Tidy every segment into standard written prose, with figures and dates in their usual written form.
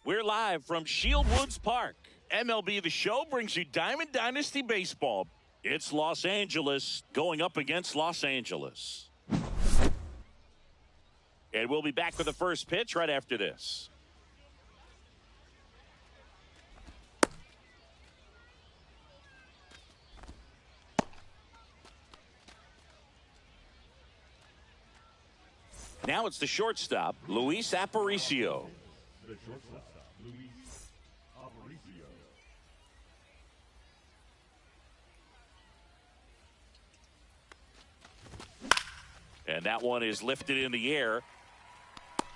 We're live from Shield Woods Park. MLB The Show brings you Diamond Dynasty Baseball. It's Los Angeles going up against Los Angeles. And we'll be back with the first pitch right after this. Now it's the shortstop, Luis Aparicio. The shortstop, Luis Aparicio. And that one is lifted in the air.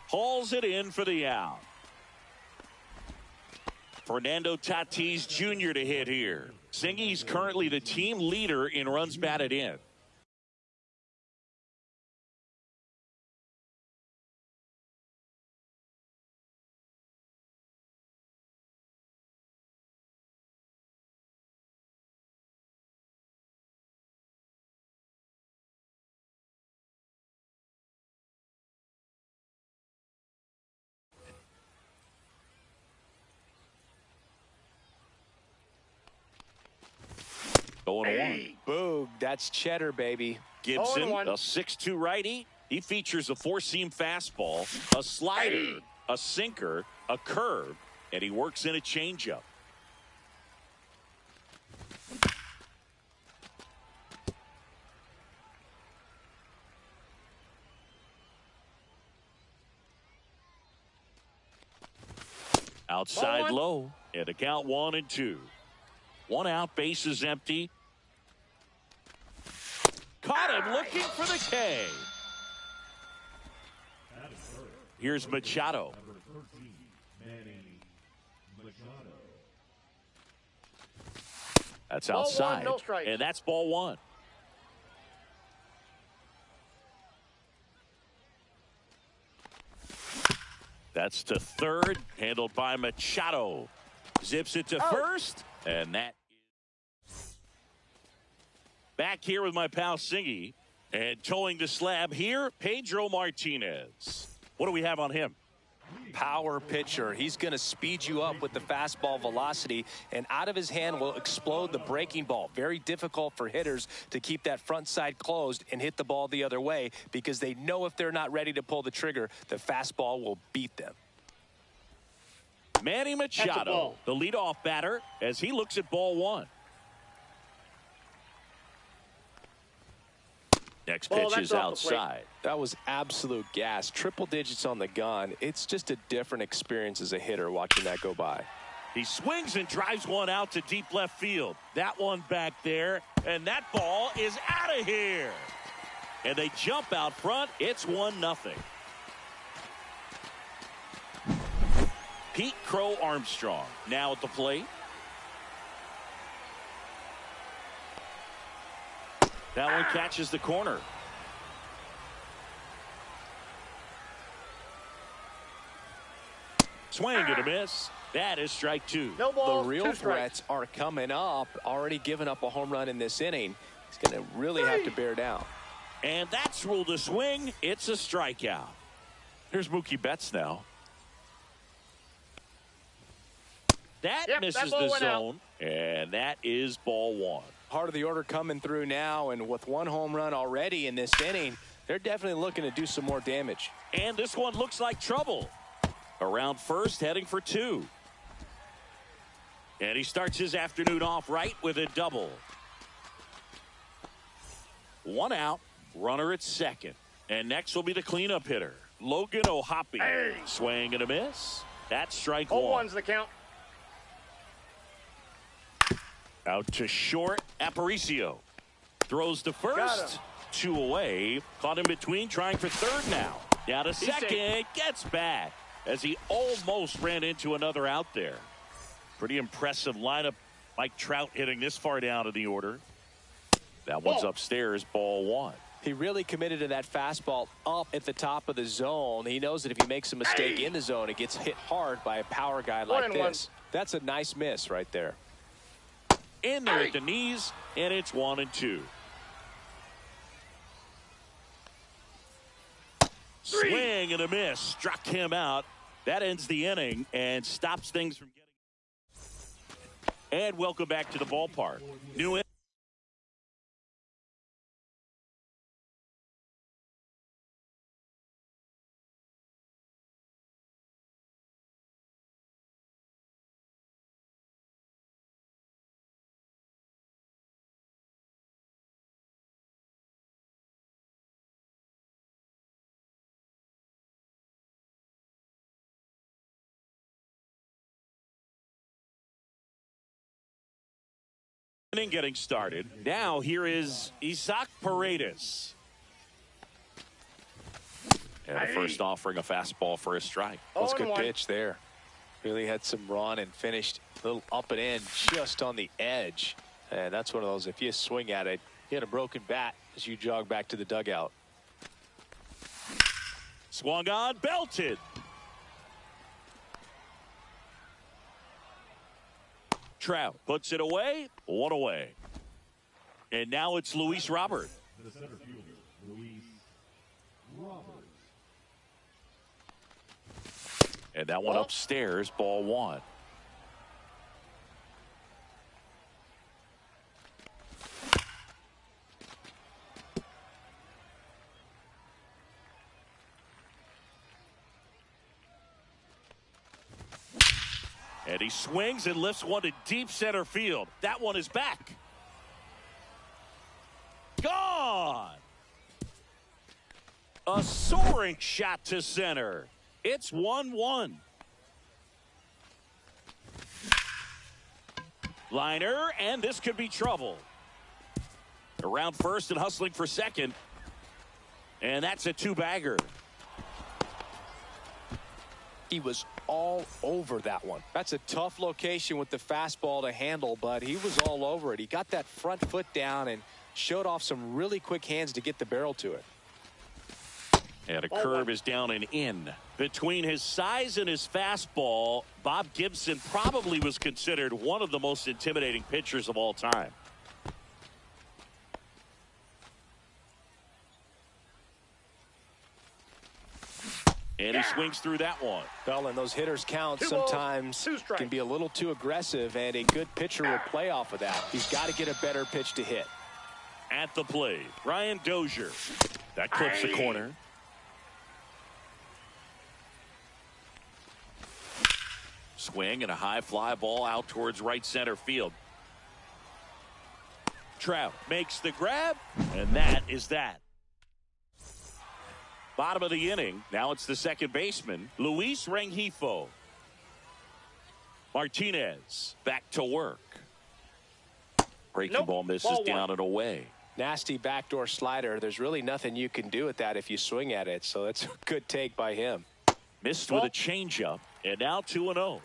Hauls it in for the out. Fernando Tatis Jr. to hit here. Singy's currently the team leader in runs batted in. Going one. Boog, that's cheddar, baby. Gibson, a 6'2 righty. He features a four-seam fastball, a slider, a sinker, a curve, and he works in a changeup. Outside low, and a count 1-2. One out, base is empty. Caught him looking for the K. Here's Machado. Number 13, Manny Machado. That's outside, no strike. and that's ball one. That's to third, handled by Machado. Zips it to first, and that is back here with my pal Singy. And towing the slab here, Pedro Martinez. What do we have on him? Power pitcher. He's going to speed you up with the fastball velocity, and out of his hand will explode the breaking ball. Very difficult for hitters to keep that front side closed and hit the ball the other way, because they know if they're not ready to pull the trigger, the fastball will beat them. Manny Machado, the leadoff batter, as he looks at ball one. Next pitch is outside. That was absolute gas. Triple digits on the gun. It's just a different experience as a hitter watching that go by. He swings and drives one out to deep left field. That one back there, and that ball is out of here. And they jump out front. It's 1-0. Pete Crow Armstrong now at the plate. That one catches the corner. Swing and a miss. That is strike two. No balls, the real threats are coming up. Already given up a home run in this inning. He's going to really have to bear down. And that's ruled a swing. It's a strikeout. Here's Mookie Betts now. That misses the zone. And that is ball one. Heart of the order coming through now, and with one home run already in this inning, they're definitely looking to do some more damage. And this one looks like trouble. Around first, heading for two. And he starts his afternoon off right with a double. One out, runner at second. And next will be the cleanup hitter, Logan O'Hoppe. Swing and a miss. That's strike one. 0-1's the count. Out to short, Aparicio. Throws to first. Two away. Caught in between, trying for third now. Down to second. Gets back as he almost ran into another out there. Pretty impressive lineup. Mike Trout hitting this far down in the order. That one's upstairs, ball one. He really committed to that fastball up at the top of the zone. He knows that if he makes a mistake in the zone, it gets hit hard by a power guy like this. That's a nice miss right there. In there at the knees, and it's 1-2. Swing and a miss. Struck him out. That ends the inning and stops things from getting. And welcome back to the ballpark. New inning getting started. Now here is Isaac Paredes. And the first offering a fastball for a strike. Well, it's a good pitch there. Really had some run and finished a little up and in just on the edge. And that's one of those, if you swing at it, you had a broken bat as you jog back to the dugout. Swung on, belted. Trout puts it away, one away. And now it's Luis Robert. The center fielder, Luis Robert. And that one upstairs, ball one. And he swings and lifts one to deep center field. That one is back. Gone. A soaring shot to center. It's 1-1. Liner, and this could be trouble. Around first and hustling for second. And that's a two-bagger. He was all over that one. That's a tough location with the fastball to handle, but he was all over it. He got that front foot down and showed off some really quick hands to get the barrel to it. And a curve is down and in. Between his size and his fastball, Bob Gibson probably was considered one of the most intimidating pitchers of all time. And he swings through that one. Well, and those hitters count sometimes can be a little too aggressive, and a good pitcher will play off of that. He's got to get a better pitch to hit. At the plate, Ryan Dozier. That clips the corner. Swing and a high fly ball out towards right center field. Trout makes the grab, and that is that. Bottom of the inning. Now it's the second baseman, Luis Rengifo. Martinez back to work. Breaking ball misses down and away. Nasty backdoor slider. There's really nothing you can do with that if you swing at it, so it's a good take by him. Missed with a changeup, and now 2-0.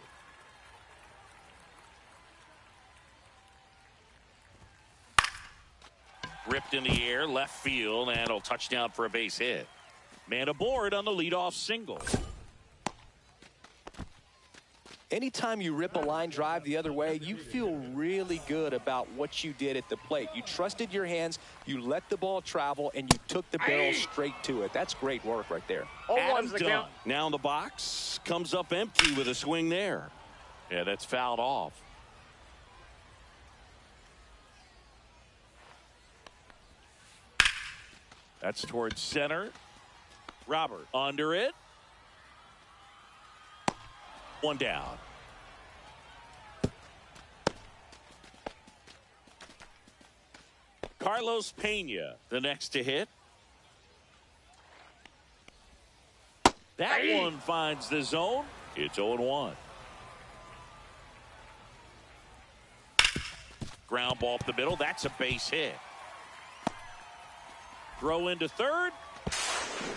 Ripped in the air, left field, and a touchdown for a base hit. Man aboard on the leadoff single. Anytime you rip a line drive the other way, you feel really good about what you did at the plate. You trusted your hands, you let the ball travel, and you took the barrel straight to it. That's great work right there. Adam Dunn now in the box, comes up empty with a swing there. Yeah, that's fouled off. That's towards center. Robert under it. One down. Carlos Pena, the next to hit. That one finds the zone. It's 0-1. Ground ball up the middle. That's a base hit. Throw into third.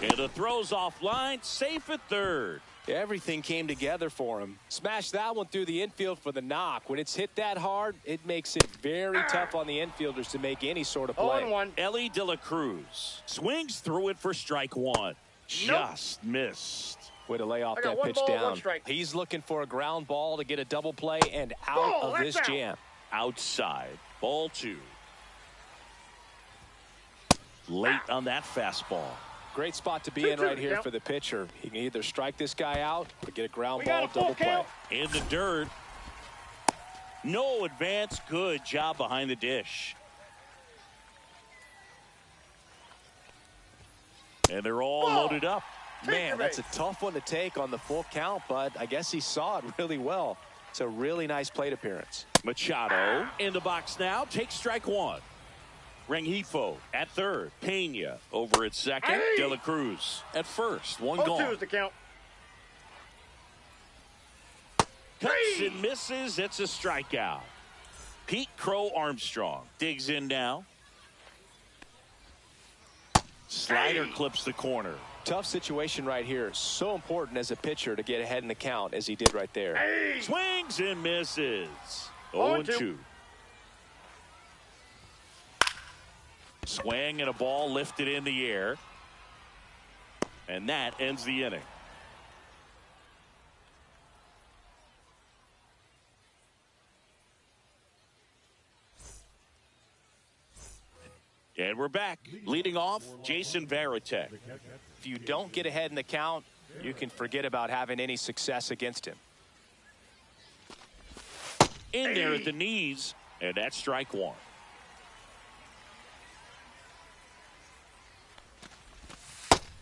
And the throw's offline. Safe at third. Everything came together for him. Smashed that one through the infield for the knock. When it's hit that hard, it makes it very tough on the infielders to make any sort of play. 0-1. Ellie De La Cruz swings through it for strike one. Just missed. Way to lay off that pitch down. He's looking for a ground ball to get a double play and out of this jam. Outside. Ball two. Late on that fastball. Great spot to be in right here for the pitcher. He can either strike this guy out or get a ground ball double play. In the dirt. No advance. Good job behind the dish. And they're all loaded up. Man, that's a tough one to take on the full count, but I guess he saw it really well. It's a really nice plate appearance. Machado in the box now. Takes strike one. Rengifo at third. Pena over at second. De La Cruz at first. One gone. 0-2 is the count. Cuts and misses. It's a strikeout. Pete Crow Armstrong digs in now. Slider clips the corner. Tough situation right here. So important as a pitcher to get ahead in the count as he did right there. Swings and misses. 0-2. Swing and a ball lifted in the air. And that ends the inning. And we're back. Leading off, Jason Varitek. If you don't get ahead in the count, you can forget about having any success against him. In there at the knees, and that's strike one.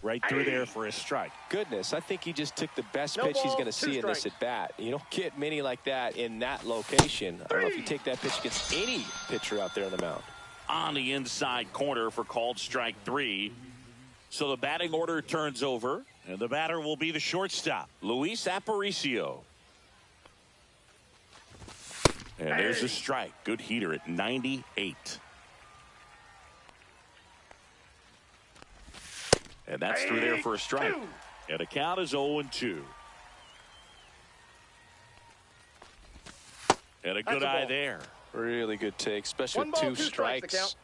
Right through there for a strike. Goodness, I think he just took the best pitch he's going to see in this at bat. You don't get many like that in that location. I don't know if you take that pitch against any pitcher out there on the mound. On the inside corner for called strike three. So the batting order turns over, and the batter will be the shortstop, Luis Aparicio. And there's a strike. Good heater at 98. And that's through there for a strike. And the count is 0-2. And a good eye there. Really good take, especially with two strikes.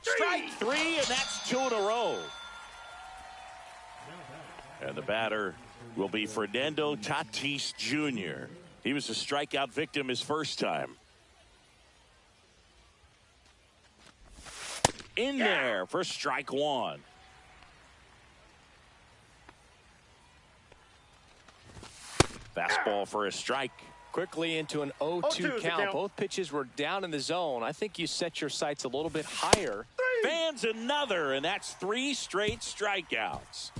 Strike three, and that's two in a row. And the batter will be Fernando Tatis Jr. He was a strikeout victim his first time. In there for strike one. Fastball for a strike. Quickly into an 0-2 count. Both pitches were down in the zone. I think you set your sights a little bit higher. Fans another, and that's three straight strikeouts.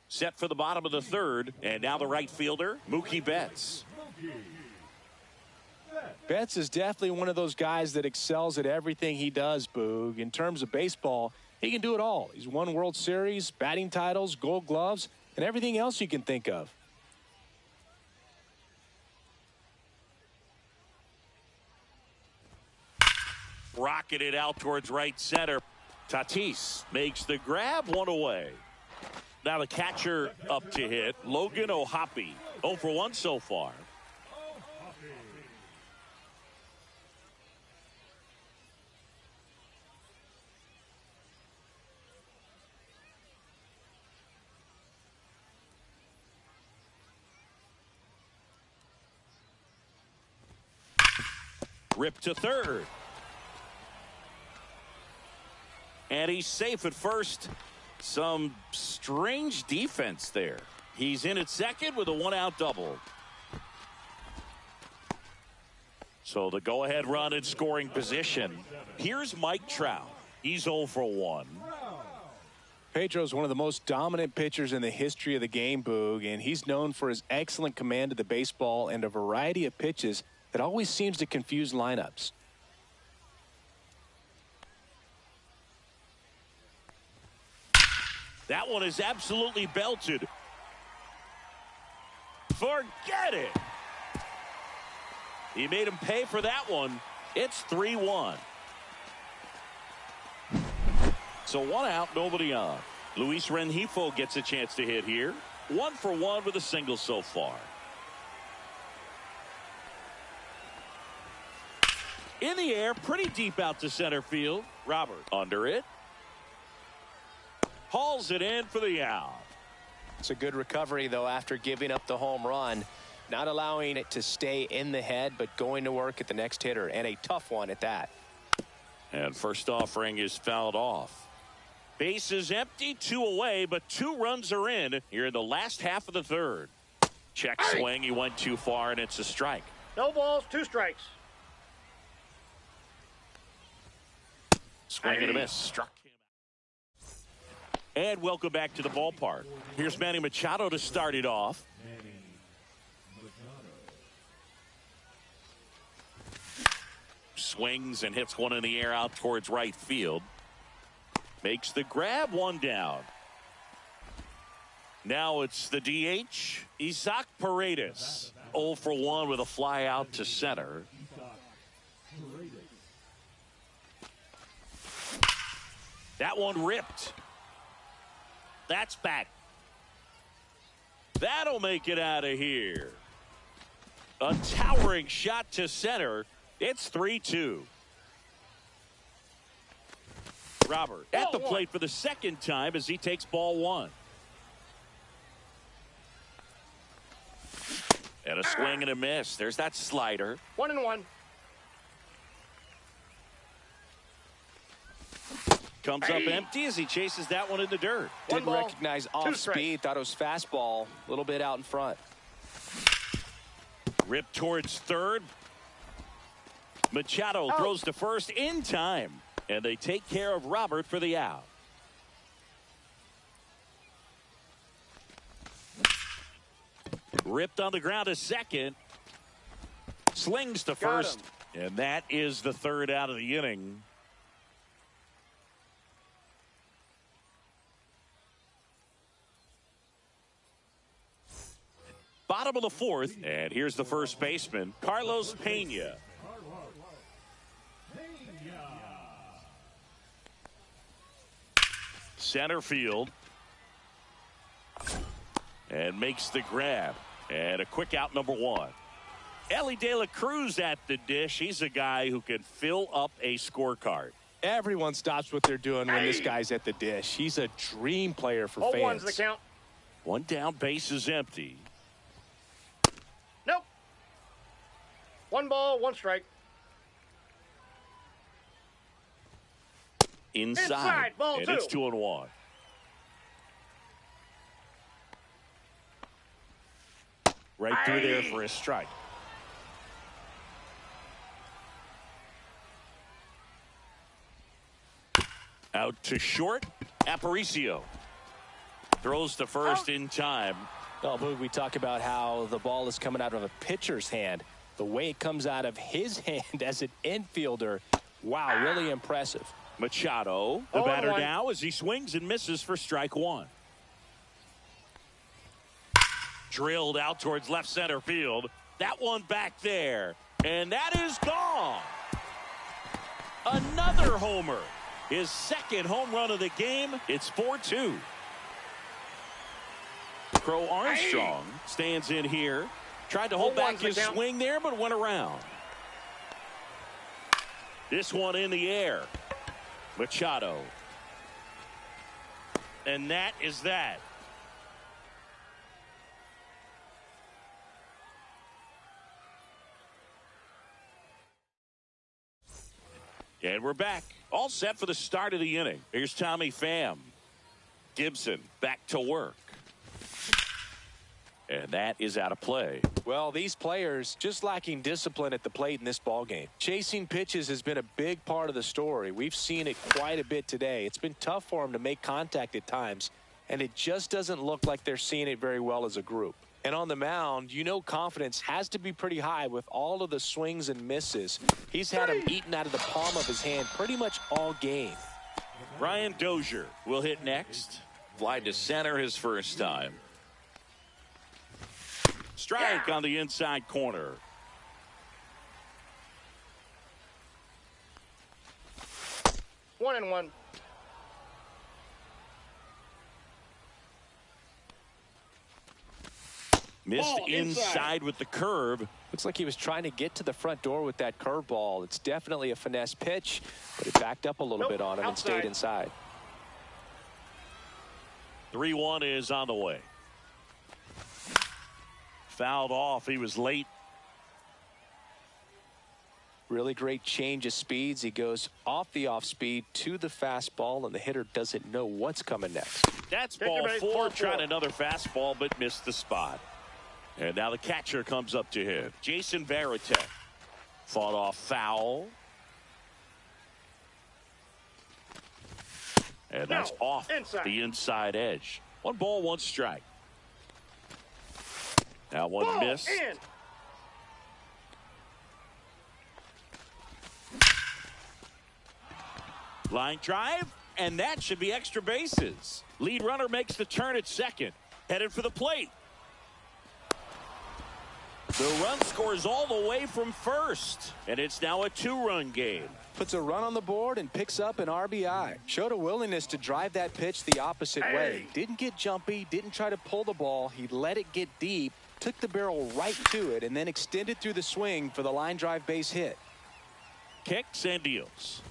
Set for the bottom of the third, and now the right fielder, Mookie Betts. Betts is definitely one of those guys that excels at everything he does, Boog. In terms of baseball, he can do it all. He's won World Series, batting titles, Gold Gloves, and everything else you can think of. Rocketed out towards right center. Tatis makes the grab, one away. Now the catcher up to hit, Logan O'Hoppe. 0 for 1 so far. Rip to third. And he's safe at first. Some strange defense there. He's in at second with a one-out double. So the go-ahead run in scoring position. Here's Mike Trout. He's 0 for 1. Pedro's one of the most dominant pitchers in the history of the game, Boog, and he's known for his excellent command of the baseball and a variety of pitches that always seems to confuse lineups. That one is absolutely belted. Forget it. He made him pay for that one. It's 3-1. So one out, nobody on. Luis Rengifo gets a chance to hit here. 1 for 1 with a single so far. In the air, pretty deep out to center field. Robert under it. Hauls it in for the out. It's a good recovery, though, after giving up the home run. Not allowing it to stay in the head, but going to work at the next hitter, and a tough one at that. And first offering is fouled off. Base is empty, 2 away, but 2 runs are in here in the last half of the third. Check swing, he went too far, and it's a strike. No balls, 2 strikes. Swing and a miss. Struck him. And welcome back to the ballpark. Here's Manny Machado to start it off. Swings and hits one in the air out towards right field. Makes the grab, 1 down. Now it's the DH, Isaac Paredes. 0 for 1 with a fly out to center. That one ripped. That's back. That'll make it out of here. A towering shot to center. It's 3-2. Robert at the plate for the second time as he takes ball 1. And a swing and a miss. There's that slider. 1-1. Comes up empty as he chases that one in the dirt. Didn't recognize off speed. Thought it was fastball. A little bit out in front. Ripped towards third. Machado throws to first in time. And they take care of Robert for the out. Ripped on the ground to second. Slings to first. And that is the third out of the inning. Bottom of the fourth. And here's the first baseman, Carlos Pena. Center field. And makes the grab. And a quick out, number 1. Ellie De La Cruz at the dish. He's a guy who can fill up a scorecard. Everyone stops what they're doing when this guy's at the dish. He's a dream player for fans. 0-1's the count. 1 down, base is empty. Nope. 1 ball, 1 strike. Inside ball and 2. it's 2-1. Right through there for a strike. Out to short. Aparicio throws to first in time. Well, Boog, we talk about how the ball is coming out of a pitcher's hand. The way it comes out of his hand as an infielder, wow, really impressive. Machado, the batter now, as he swings and misses for strike 1. Drilled out towards left center field. That one back there. And that is gone. Another homer. His second home run of the game. It's 4-2. Crow Armstrong stands in here. Tried to hold back his swing there, but went around. This one in the air. Machado. And that is that. And we're back. All set for the start of the inning. Here's Tommy Pham. Gibson back to work. And that is out of play. Well, these players just lacking discipline at the plate in this ballgame. Chasing pitches has been a big part of the story. We've seen it quite a bit today. It's been tough for them to make contact at times, and it just doesn't look like they're seeing it very well as a group. And on the mound, you know confidence has to be pretty high with all of the swings and misses. He's had them eaten out of the palm of his hand pretty much all game. Ryan Dozier will hit next. Fly to center his first time. Strike on the inside corner. One and one. Missed inside with the curve. Looks like he was trying to get to the front door with that curveball. It's definitely a finesse pitch, but it backed up a little bit on him and stayed inside. 3-1 is on the way. fouled off. He was late. Really great change of speeds. He goes off the off speed to the fastball, and the hitter doesn't know what's coming next. That's ball four. Trying another fastball, but missed the spot. And now the catcher comes up to him. Jason Varitek. Fought off foul. And that's off the inside edge. 1 ball, 1 strike. Now one miss. Line drive, and that should be extra bases. Lead runner makes the turn at second. Headed for the plate. The run scores all the way from first, and it's now a 2-run game. Puts a run on the board and picks up an RBI. Showed a willingness to drive that pitch the opposite way. Didn't get jumpy, didn't try to pull the ball. He let it get deep, took the barrel right to it, and then extended through the swing for the line drive base hit. Kicks and deals.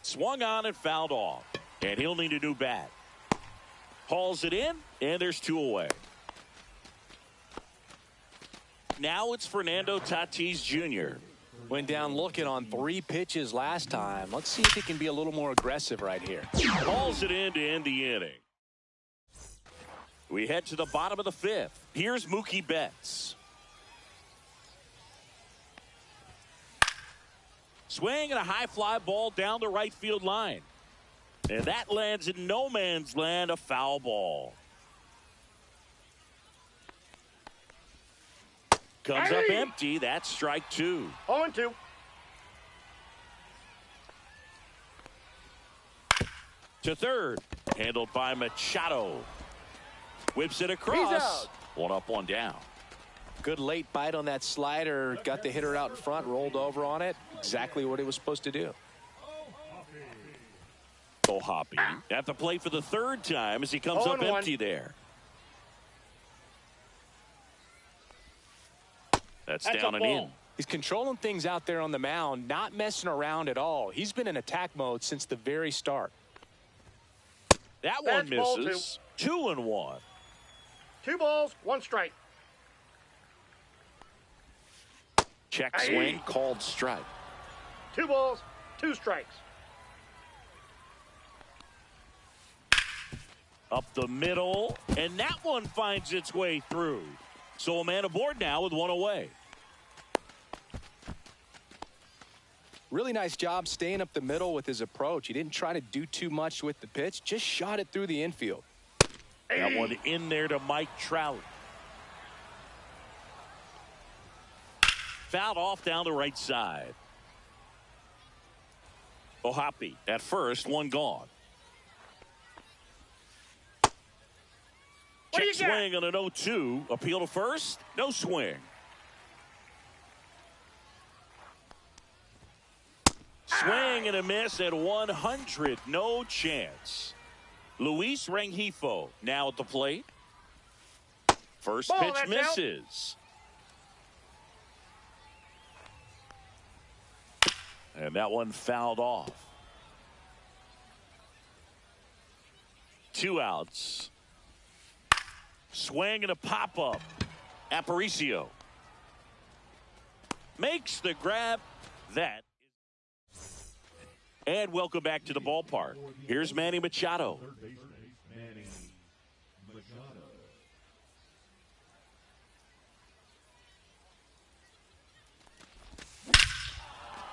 Swung on and fouled off, and he'll need a new bat. Hauls it in, and there's 2 away. Now it's Fernando Tatis Jr. Went down looking on 3 pitches last time. Let's see if he can be a little more aggressive right here. Hauls it in to end the inning. We head to the bottom of the 5th. Here's Mookie Betts. Swing and a high fly ball down the right field line. And that lands in no man's land, a foul ball. Comes up empty. That's strike 2. 0-2. To third. Handled by Machado. Whips it across. 1 up, 1 down. Good late bite on that slider. Got the hitter out in front, rolled over on it. Exactly what he was supposed to do. Hoppy at the plate for the 3rd time as he comes up empty there. That's down and in. He's controlling things out there on the mound, not messing around at all. He's been in attack mode since the very start. That one misses. 2-1. 2 balls, 1 strike. Check swing, called strike. 2 balls, 2 strikes. Up the middle, and that one finds its way through. So a man aboard now with 1 away. Really nice job staying up the middle with his approach. He didn't try to do too much with the pitch, just shot it through the infield. That one in there to Mike Trout. Fouled off down the right side. Hoppy at first, 1 gone. Check swing on an 0-2. Appeal to first. No swing. Swing and a miss at 100. No chance. Luis Rengifo now at the plate. First pitch misses. And that one fouled off. 2 outs. Swing and a pop-up. Aparicio makes the grab. That. And welcome back to the ballpark. Here's Manny Machado.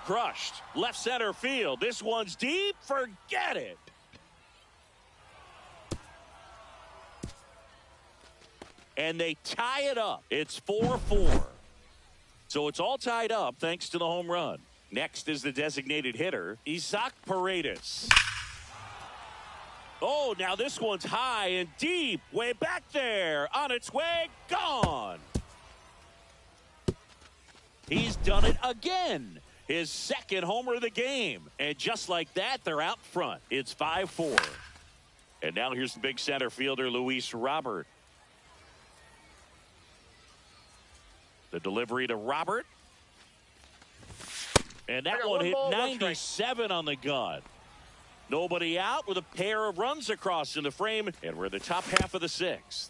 Crushed. Left center field. This one's deep. Forget it. And they tie it up. It's 4-4. So it's all tied up thanks to the home run. Next is the designated hitter, Isaac Paredes. Oh, now this one's high and deep. Way back there. On its way. Gone. He's done it again. His 2nd homer of the game. And just like that, they're out front. It's 5-4. And now here's the big center fielder, Luis Robert. The delivery to Robert. And that one hit 97 on the gun. Nobody out with a pair of runs across in the frame. And we're in the top half of the 6th.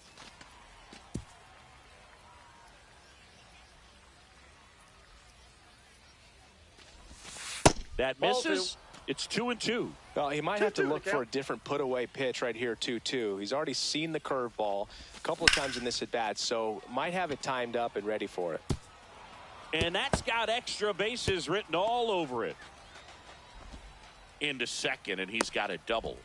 That misses. It's 2-2. Well, he might have to look for a different put-away pitch right here, 2-2. He's already seen the curveball a couple of times in this at-bat, so might have it timed up and ready for it. And that's got extra bases written all over it. Into second, and he's got a double.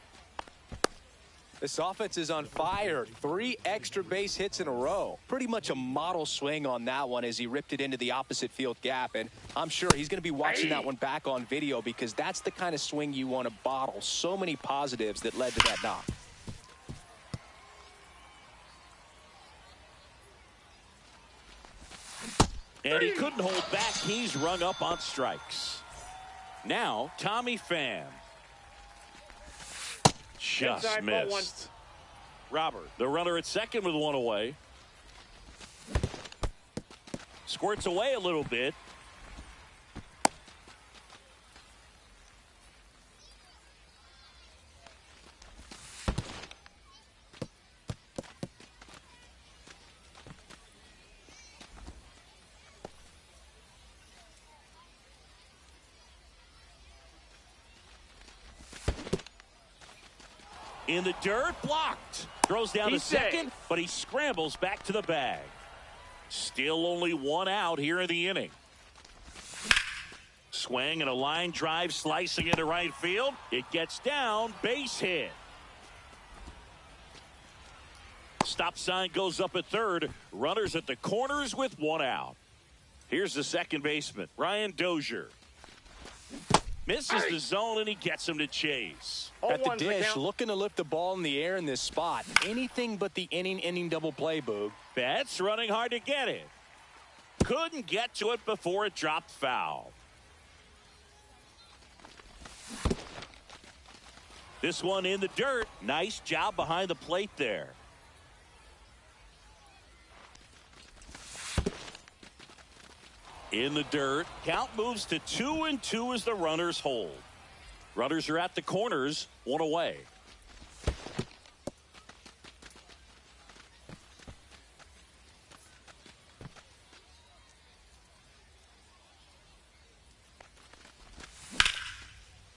This offense is on fire. 3 extra base hits in a row. Pretty much a model swing on that one as he ripped it into the opposite field gap. And I'm sure he's going to be watching that one back on video because that's the kind of swing you want to bottle. So many positives that led to that knock. And he couldn't hold back. He's rung up on strikes. Now, Tommy Pham. Just Inside, missed. Robert, the runner at second with 1 away. Squirts away a little bit. In the dirt, blocked. Throws down to second, but he scrambles back to the bag. Still only 1 out here in the inning. Swing and a line drive slicing into right field. It gets down, base hit. Stop sign goes up at third. Runners at the corners with 1 out. Here's the second baseman, Ryan Dozier. Misses the zone, and he gets him to chase. At the dish, looking to lift the ball in the air in this spot. Anything but the inning double play, Boog. Betts running hard to get it. Couldn't get to it before it dropped foul. This one in the dirt. Nice job behind the plate there. In the dirt. Count moves to 2-2 as the runners hold. Runners are at the corners, 1 away.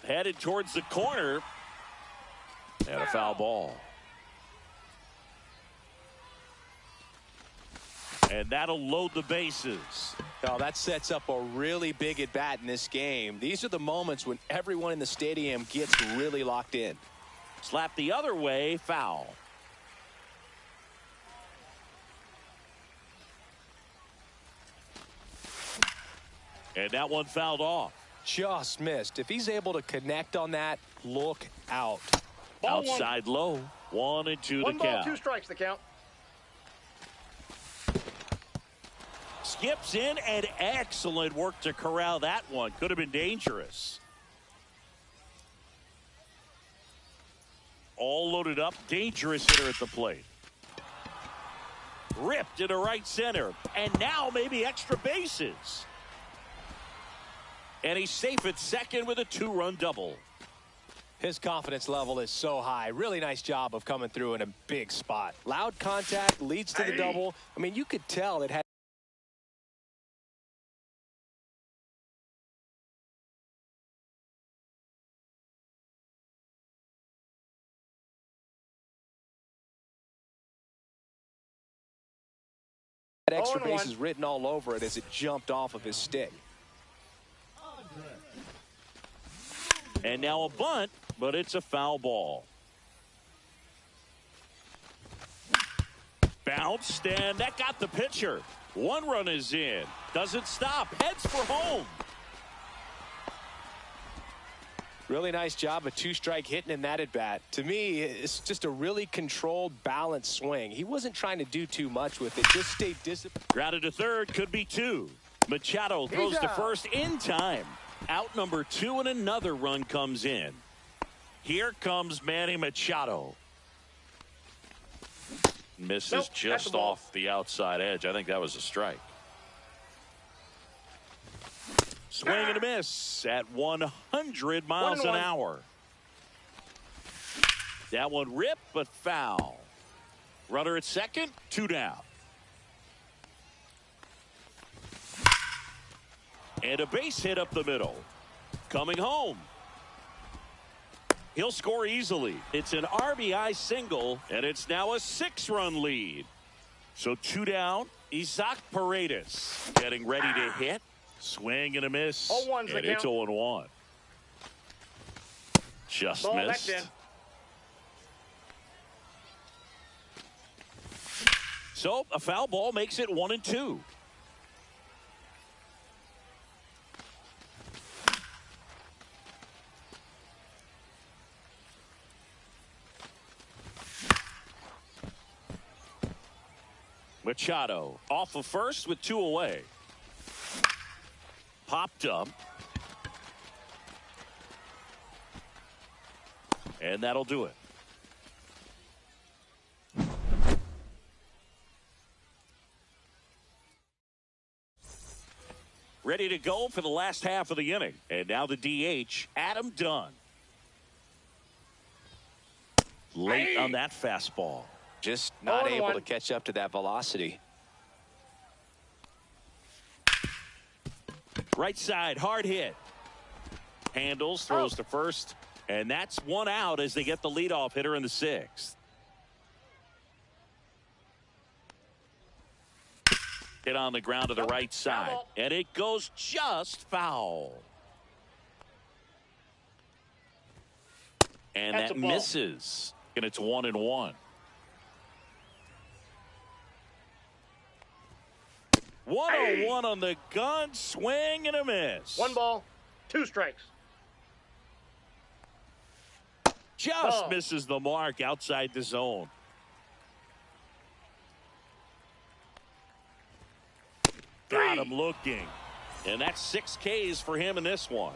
Headed towards the corner. And a foul ball. And that'll load the bases. Oh, that sets up a really big at bat in this game. These are the moments when everyone in the stadium gets really locked in. Slap the other way, foul. And that one fouled off. Just missed. If he's able to connect on that, look out. Outside low. 1-2 the count. 1 ball, 2 strikes the count. Skips in, and excellent work to corral that one. Could have been dangerous. All loaded up. Dangerous hitter at the plate. Ripped into right center. And now maybe extra bases. And he's safe at second with a 2-run double. His confidence level is so high. Really nice job of coming through in a big spot. Loud contact leads to the double. I mean, you could tell it had extra bases written all over it as it jumped off of his stick. And now a bunt, but it's a foul ball. Bounced, and that got the pitcher. 1 run is in. Doesn't stop. Heads for home. Really nice job of 2-strike hitting in that at bat. To me, it's just a really controlled, balanced swing. He wasn't trying to do too much with it. Just stay disciplined. Grounded to third, could be 2. Machado throws to first in time. Out number 2, and another run comes in. Here comes Manny Machado. Misses just off the outside edge. I think that was a strike. Swing and a miss at 100 miles an hour. That one ripped, but foul. Runner at second, 2 down. And a base hit up the middle. coming home. He'll score easily. It's an RBI single, and it's now a 6-run lead. So 2 down. Isaac Paredes getting ready to hit. Swing and a miss. 0-1's the and it's count. 0-1. Just Ball, missed. that's in. So a foul ball makes it 1-2. Machado off of first with 2 away. Popped up. And that'll do it. Ready to go for the last half of the inning. And now the DH, Adam Dunn. Late on that fastball. Just not 0-1. able to catch up to that velocity. Right side, hard hit. Handles, throws to first. And that's 1 out as they get the leadoff hitter in the 6th. Hit on the ground to the right side. And it goes just foul. And That's that a ball. misses. And it's 1-1. 1-0-1 on the gun. Swing and a miss. 1 ball, 2 strikes. Just misses the mark outside the zone. Got him looking. And that's 6 Ks for him in this one.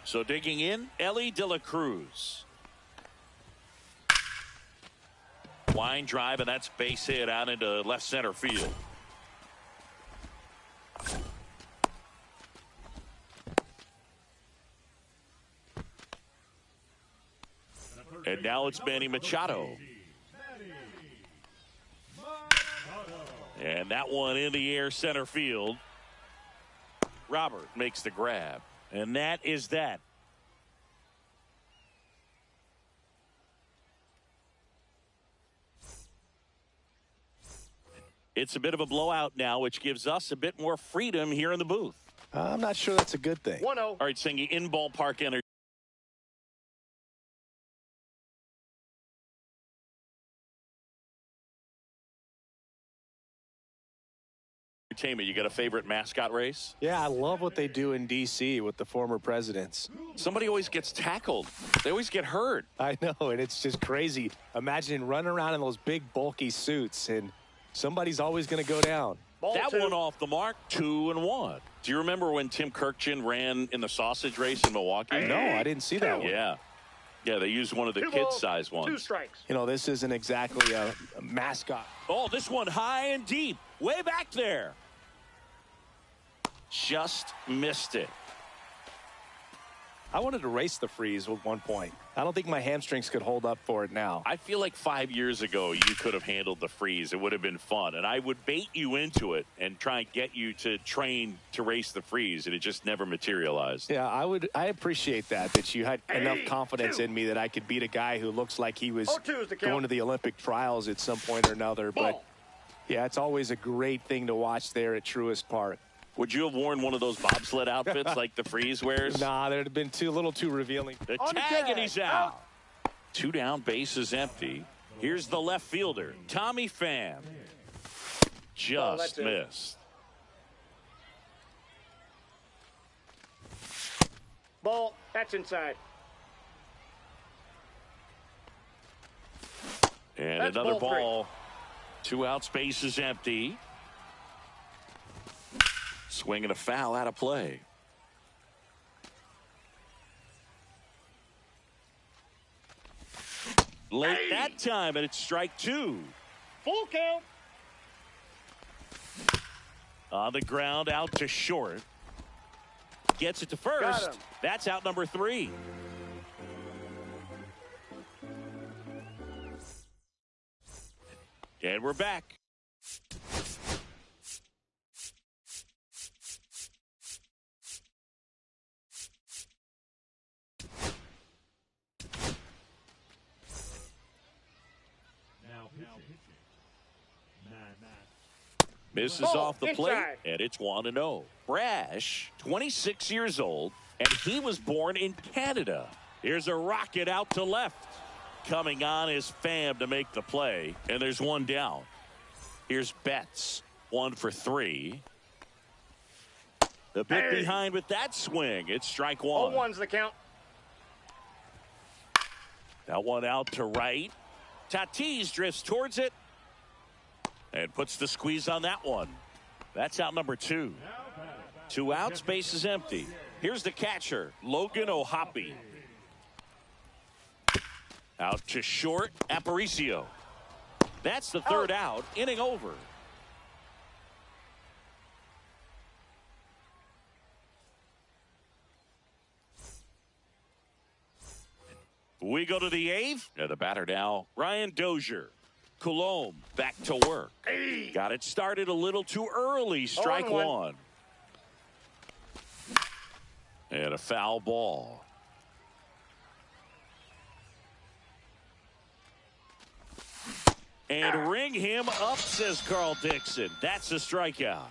So digging in, Ellie De La Cruz. Line drive, and that's base hit out into left center field. And now it's Manny Machado. And that one in the air center field. Robert makes the grab. And that is that. It's a bit of a blowout now, which gives us a bit more freedom here in the booth. I'm not sure that's a good thing. 1-0. All right, singing in ballpark energy. You got a favorite mascot race? Yeah, I love what they do in D.C. with the former presidents. Somebody always gets tackled. They always get hurt. I know, and it's just crazy. Imagine running around in those big, bulky suits, and somebody's always going to go down. Ball That 2. one off the mark, 2-1. Do you remember when Tim Kirkchin ran in the sausage race in Milwaukee? No, I didn't see that one. Yeah. Yeah, they used one of the 2 kid-size balls, 2 ones. strikes. You know, this isn't exactly a mascot. Oh, this one high and deep. Way back there. Just missed it. I wanted to race the freeze at one point. I don't think my hamstrings could hold up for it now. I feel like 5 years ago you could have handled the freeze. It would have been fun. And I would bait you into it and try and get you to train to race the freeze. And it just never materialized. Yeah, I appreciate that you had enough confidence in me that I could beat a guy who looks like he was 0-2 is the count. going to the Olympic trials at some point or another. But, Ball. yeah, it's always a great thing to watch there at Truist Park. Would you have worn one of those bobsled outfits like the freeze wears? Nah, that would have been a little too revealing. The On the tag, and tag. he's out. 2 down, base is empty. Here's the left fielder, Tommy Pham. Just that's it. missed. Ball, that's inside. And That's another ball 3. ball. 2 outs, base is empty. Swing and a foul out of play. Late that time, and it's strike 2. Full count. On the ground, out to short. Gets it to Got first. him. That's out number 3. And we're back. Misses Ball off the plate, inside. and it's 1-0. Brash, 26 years old, and he was born in Canada. Here's a rocket out to left. Coming on is Pham to make the play, and there's one down. Here's Betts, 1 for 3. A bit behind with that swing. It's strike one. 0-1's the count. That one out to right. Tatis drifts towards it and puts the squeeze on that one. That's out number 2. 2 outs, base is empty. Here's the catcher, Logan O'Hoppe. Out to short, Aparicio. That's the third out, inning over. We go to the 8th. The batter now, Ryan Dozier. Coulombe back to work. Got it started a little too early. Strike 1. And a foul ball. And ring him up, says Carl Dixon. That's a strikeout.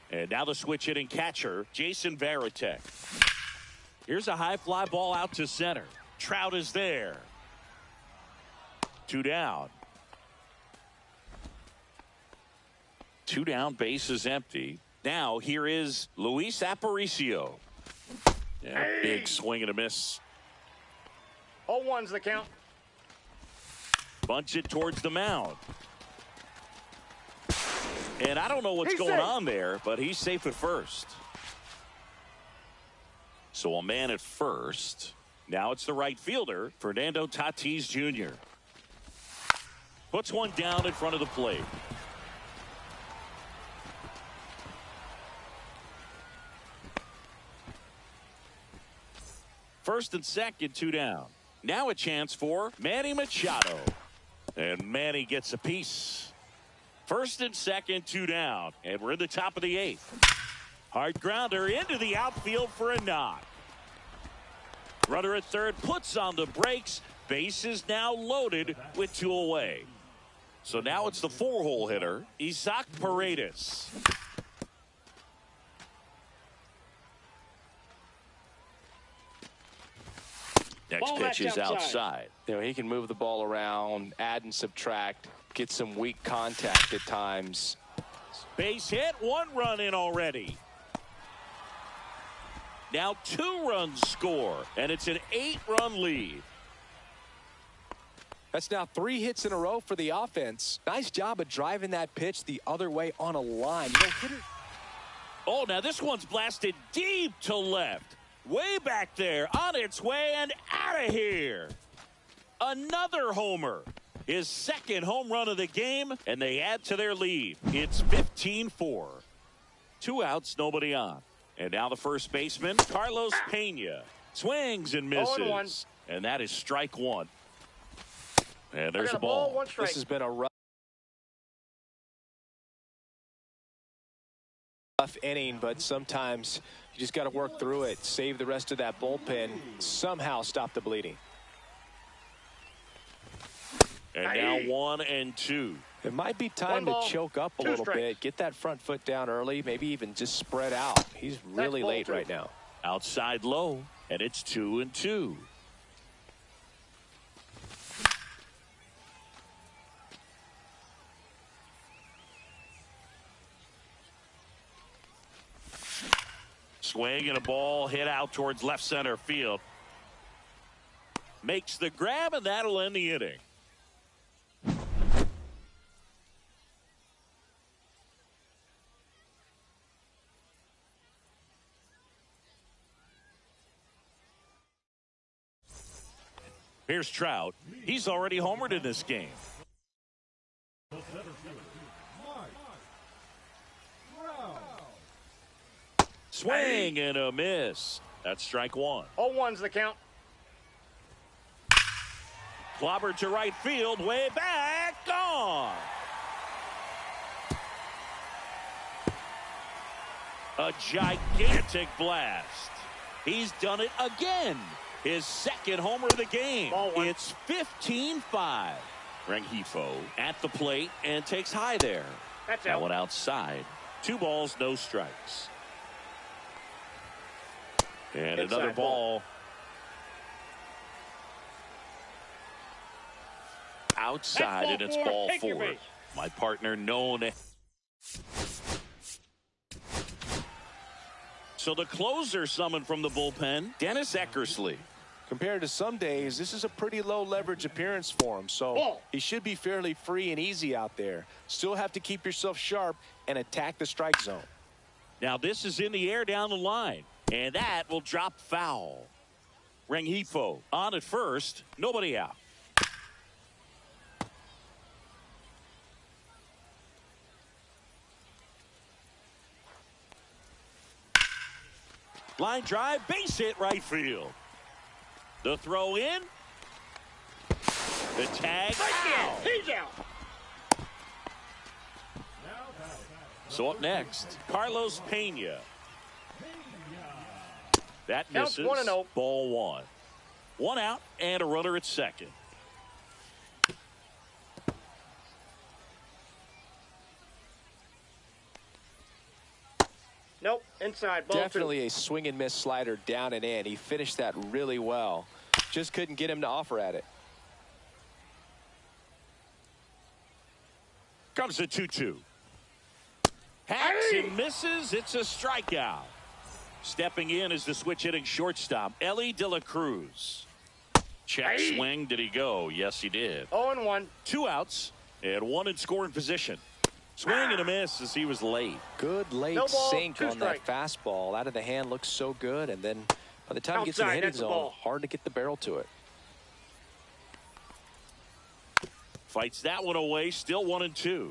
And now the switch hitting catcher, Jason Varitek. Here's a high fly ball out to center. Trout is there. 2 down. 2 down, base is empty. Now here is Luis Aparicio. Yeah, big swing and a miss. 0-1's the count. Bunts it towards the mound. And I don't know what's going on there, but he's safe at first. So a man at first. Now it's the right fielder, Fernando Tatis Jr. Puts one down in front of the plate. First and second, 2 down. Now a chance for Manny Machado. And Manny gets a piece. First and second, 2 down. And we're in the top of the 8th. Hard grounder into the outfield for a knock. Runner at third puts on the brakes. Base is now loaded with 2 away. So now it's the 4-hole hitter, Isaac Paredes. Next pitch is outside. You know, he can move the ball around, add and subtract, get some weak contact at times. Base hit, 1 run in already. Now 2 runs score, and it's an 8-run lead. That's now 3 hits in a row for the offense. Nice job of driving that pitch the other way on a line. You don't hit it. Oh, now this one's blasted deep to left. Way back there, on its way and out of here. Another homer. His second home run of the game, and they add to their lead. It's 15-4. 2 outs, nobody on. And now the first baseman, Carlos Pena. Swings and misses. And that is strike 1. And there's a ball. 1 strike. This has been a rough inning, but sometimes you just got to work through it, save the rest of that bullpen, somehow stop the bleeding. And now 1 and 2. It might be time to choke up a little bit, get that front foot down early, maybe even just spread out. He's really late right now. Outside low, and it's 2 and 2. Swing and a ball hit out towards left center field. Makes the grab, and that'll end the inning. Here's Trout. He's already homered in this game. Swing and a miss. That's strike 1. 0-1's the count. Clobbered to right field, way back, gone. A gigantic blast. He's done it again. His second homer of the game. Ball 1. It's 15-5. Rengifo at the plate and takes high there. That's That out. one outside. 2 balls, no strikes. And Inside another ball. Outside, and it's ball Take your 4. base. My partner known. So the closer summoned from the bullpen, Dennis Eckersley. Compared to some days, this is a pretty low leverage appearance for him, so Ball. he should be fairly free and easy out there. Still have to keep yourself sharp and attack the strike zone. Now this is in the air down the line, and that will drop foul. Rengifo on at first, nobody out. Line drive, base hit right field. The throw in. The tag out. He's out. So up next, Carlos Pena. That Counts misses. 1-0. Ball 1. 1 out and a runner at second. Nope. Inside. Ball 2. Definitely a swing and miss slider down and in. He finished that really well. Just couldn't get him to offer at it. Comes the 2-2. Hacks and misses. It's a strikeout. Stepping in is the switch hitting shortstop, Ellie De La Cruz. Check swing. Did he go? Yes, he did. 0-1. 2 outs and 1 in scoring position. Swing and a miss as he was late. Good late No ball, sink 2 on strike. that fastball. Out of the hand looks so good, and then by the time it gets in the Outside, hitting that's a zone, ball. hard to get the barrel to it. Fights that one away. Still 1-2.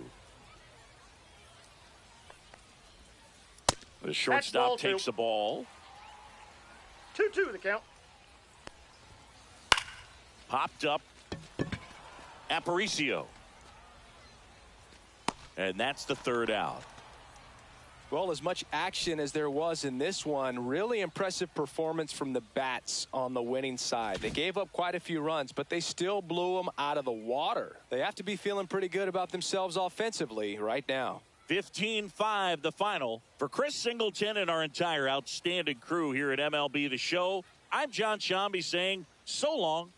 The ball shortstop 2. takes the ball. 2-2 the count. Popped up. Aparicio. And that's the 3rd out. Well, as much action as there was in this one, really impressive performance from the bats on the winning side. They gave up quite a few runs, but they still blew them out of the water. They have to be feeling pretty good about themselves offensively right now. 15-5 the final. For Chris Singleton and our entire outstanding crew here at MLB The Show, I'm John Shambi saying so long.